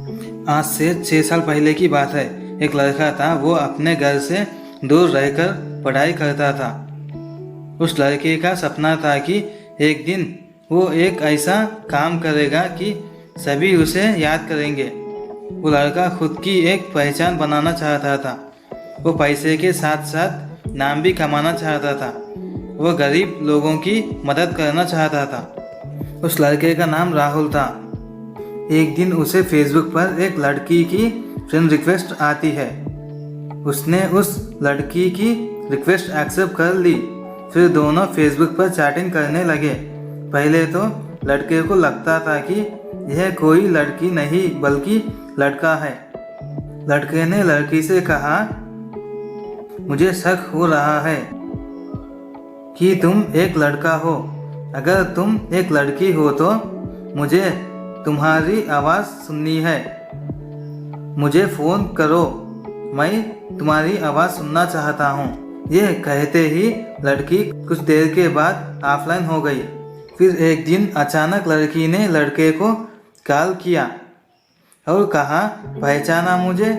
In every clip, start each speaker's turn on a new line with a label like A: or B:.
A: आज से 6 साल पहले की बात है। एक लड़का था, वो अपने घर से दूर रहकर पढ़ाई करता था। उस लड़के का सपना था कि एक दिन वो एक ऐसा काम करेगा कि सभी उसे याद करेंगे। वो लड़का खुद की एक पहचान बनाना चाहता था। वो पैसे के साथ साथ नाम भी कमाना चाहता था। वो गरीब लोगों की मदद करना चाहता था। उस लड़के का नाम राहुल था। एक दिन उसे फेसबुक पर एक लड़की की फ्रेंड रिक्वेस्ट आती है। उसने उस लड़की की रिक्वेस्ट एक्सेप्ट कर ली। फिर दोनों फेसबुक पर चैटिंग करने लगे। पहले तो लड़के को लगता था कि यह कोई लड़की नहीं बल्कि लड़का है। लड़के ने लड़की से कहा, मुझे शक हो रहा है कि तुम एक लड़का हो। अगर तुम एक लड़की हो तो मुझे तुम्हारी आवाज़ सुननी है। मुझे फ़ोन करो, मैं तुम्हारी आवाज़ सुनना चाहता हूँ। यह कहते ही लड़की कुछ देर के बाद ऑफलाइन हो गई। फिर एक दिन अचानक लड़की ने लड़के को कॉल किया और कहा, पहचाना मुझे?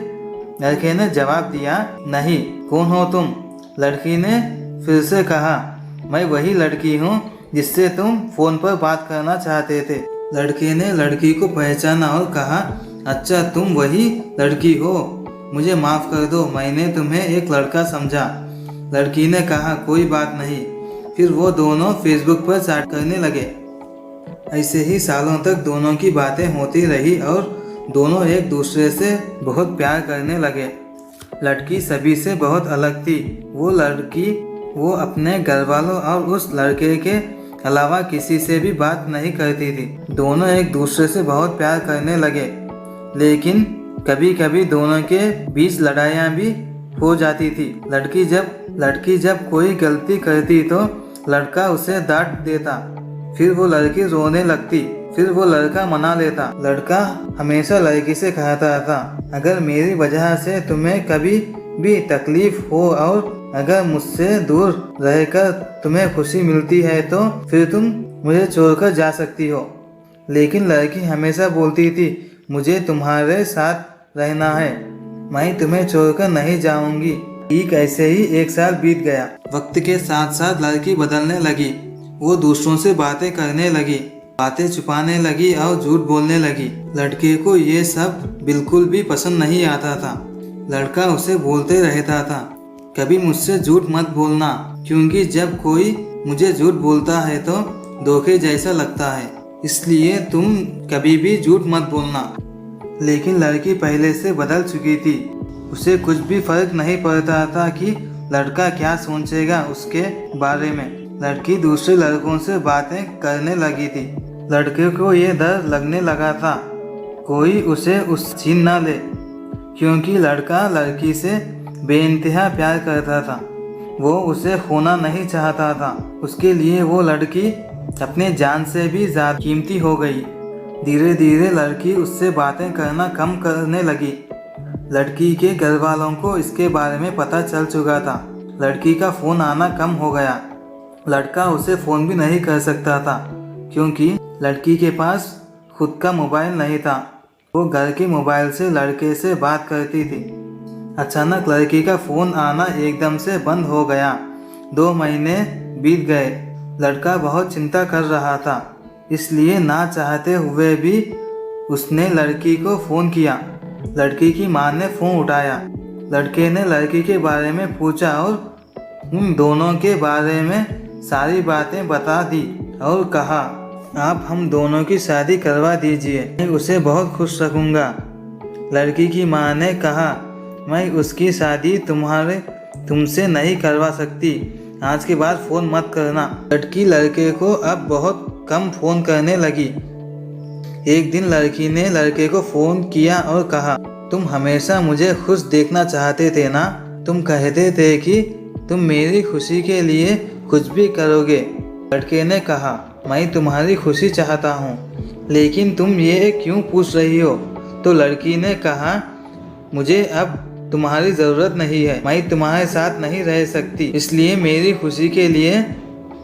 A: लड़के ने जवाब दिया, नहीं, कौन हो तुम? लड़की ने फिर से कहा, मैं वही लड़की हूँ जिससे तुम फ़ोन पर बात करना चाहते थे। लड़के ने लड़की को पहचाना और कहा, अच्छा तुम वही लड़की हो, मुझे माफ़ कर दो, मैंने तुम्हें एक लड़का समझा। लड़की ने कहा, कोई बात नहीं। फिर वो दोनों फेसबुक पर चैट करने लगे। ऐसे ही सालों तक दोनों की बातें होती रही और दोनों एक दूसरे से बहुत प्यार करने लगे। लड़की सभी से बहुत अलग थी। वो अपने घर वालों और उस लड़के के अलावा किसी से भी बात नहीं करती थी। दोनों एक दूसरे से बहुत प्यार करने लगे, लेकिन कभी कभी दोनों के बीच लड़ाइयाँ भी हो जाती थी। लड़की जब कोई गलती करती तो लड़का उसे डांट देता। फिर वो लड़की रोने लगती। फिर वो लड़का मना लेता। लड़का हमेशा लड़की से कहता था, अगर मेरी वजह से तुम्हें कभी भी तकलीफ हो और अगर मुझसे दूर रहकर तुम्हें खुशी मिलती है तो फिर तुम मुझे छोड़कर जा सकती हो। लेकिन लड़की हमेशा बोलती थी, मुझे तुम्हारे साथ रहना है, मैं तुम्हें छोड़कर नहीं जाऊंगी। ठीक ऐसे ही 1 साल बीत गया। वक्त के साथ साथ लड़की बदलने लगी। वो दूसरों से बातें करने लगी, बातें छुपाने लगी और झूठ बोलने लगी। लड़के को ये सब बिल्कुल भी पसंद नहीं आता था। लड़का उसे बोलते रहता था, कभी मुझसे झूठ मत बोलना, क्योंकि जब कोई मुझे झूठ बोलता है तो धोखे जैसा लगता है, इसलिए तुम कभी भी झूठ मत बोलना। लेकिन लड़की पहले से बदल चुकी थी। उसे कुछ भी फर्क नहीं पड़ता था कि लड़का क्या सोचेगा उसके बारे में। लड़की दूसरे लड़कों से बातें करने लगी थी। लड़के को ये डर लगने लगा था कोई उसे छीन ना ले, क्योंकि लड़का लड़की से बेइंतहा प्यार करता था। वो उसे खोना नहीं चाहता था। उसके लिए वो लड़की अपने जान से भी ज़्यादा कीमती हो गई। धीरे धीरे लड़की उससे बातें करना कम करने लगी। लड़की के घर वालों को इसके बारे में पता चल चुका था। लड़की का फ़ोन आना कम हो गया। लड़का उसे फ़ोन भी नहीं कर सकता था, क्योंकि लड़की के पास खुद का मोबाइल नहीं था। वो घर के मोबाइल से लड़के से बात करती थी। अचानक लड़की का फ़ोन आना एकदम से बंद हो गया। 2 महीने बीत गए। लड़का बहुत चिंता कर रहा था, इसलिए ना चाहते हुए भी उसने लड़की को फ़ोन किया। लड़की की माँ ने फ़ोन उठाया। लड़के ने लड़की के बारे में पूछा और उन दोनों के बारे में सारी बातें बता दी और कहा, आप हम दोनों की शादी करवा दीजिए, मैं उसे बहुत खुश रखूँगा। लड़की की माँ ने कहा, मैं उसकी शादी तुमसे नहीं करवा सकती, आज के बाद फ़ोन मत करना। लड़की लड़के को अब बहुत कम फ़ोन करने लगी। एक दिन लड़की ने लड़के को फ़ोन किया और कहा, तुम हमेशा मुझे खुश देखना चाहते थे ना? तुम कहते थे कि तुम मेरी खुशी के लिए कुछ भी करोगे। लड़के ने कहा, मैं तुम्हारी खुशी चाहता हूँ, लेकिन तुम ये क्यों पूछ रही हो? तो लड़की ने कहा, मुझे अब तुम्हारी ज़रूरत नहीं है, मैं तुम्हारे साथ नहीं रह सकती, इसलिए मेरी खुशी के लिए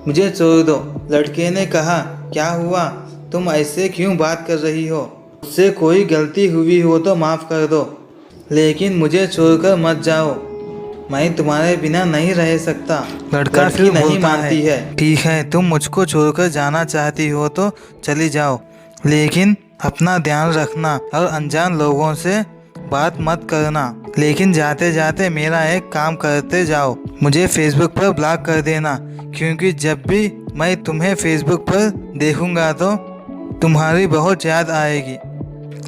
A: मुझे छोड़ दो। लड़के ने कहा, क्या हुआ, तुम ऐसे क्यों बात कर रही हो? मुझसे कोई गलती हुई हो तो माफ़ कर दो, लेकिन मुझे छोड़कर मत जाओ। मैं तुम्हारे बिना नहीं रह सकता। लड़का फिर नहीं मानती है। ठीक है, तुम मुझको छोड़कर जाना चाहती हो तो चली जाओ, लेकिन अपना ध्यान रखना और अनजान लोगों से बात मत करना। लेकिन जाते जाते मेरा एक काम करते जाओ, मुझे फेसबुक पर ब्लॉक कर देना, क्योंकि जब भी मैं तुम्हें फेसबुक पर देखूंगा तो तुम्हारी बहुत याद आएगी।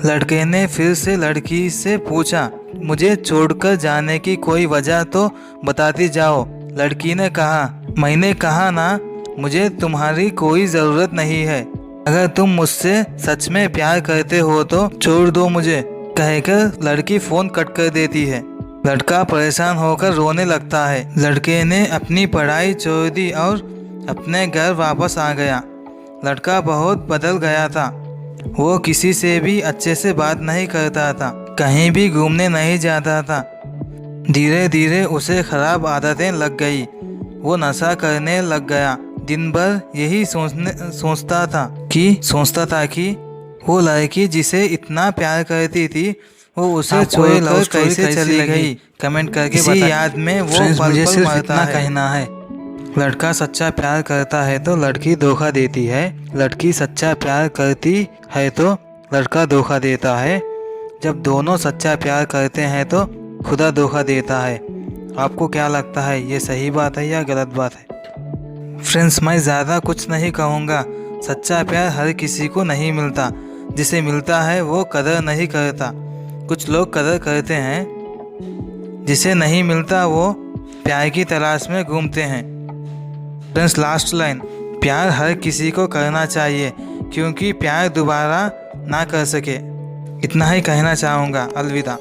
A: लड़के ने फिर से लड़की से पूछा, मुझे छोड़कर जाने की कोई वजह तो बताती जाओ। लड़की ने कहा, मैंने कहा ना, मुझे तुम्हारी कोई ज़रूरत नहीं है। अगर तुम मुझसे सच में प्यार करते हो तो छोड़ दो मुझे, कहकर लड़की फ़ोन कट कर देती है। लड़का परेशान होकर रोने लगता है। लड़के ने अपनी पढ़ाई छोड़ दी और अपने घर वापस आ गया। लड़का बहुत बदल गया था। वो किसी से भी अच्छे से बात नहीं करता था, कहीं भी घूमने नहीं जाता था। धीरे धीरे उसे खराब आदतें लग गई। वो नशा करने लग गया। दिन भर यही सोचता था कि वो लड़की जिसे इतना प्यार करती थी वो उसे छोड़कर कैसे चली गई। कमेंट करके बताइए। इसी याद में वो पल पल मरता है। कहना है, लड़का सच्चा प्यार करता है तो लड़की धोखा देती है। लड़की सच्चा प्यार करती है तो लड़का धोखा देता है। जब दोनों सच्चा प्यार करते हैं तो खुदा धोखा देता है। आपको क्या लगता है, ये सही बात है या गलत बात है? फ्रेंड्स, मैं ज़्यादा कुछ नहीं कहूँगा। सच्चा प्यार हर किसी को नहीं मिलता। जिसे मिलता है वो कदर नहीं करता। कुछ लोग कदर करते हैं, जिसे नहीं मिलता वो प्यार की तलाश में घूमते हैं। फ्रेंड्स, लास्ट लाइन, प्यार हर किसी को करना चाहिए, क्योंकि प्यार दोबारा ना कर सके। इतना ही कहना चाहूँगा। अलविदा।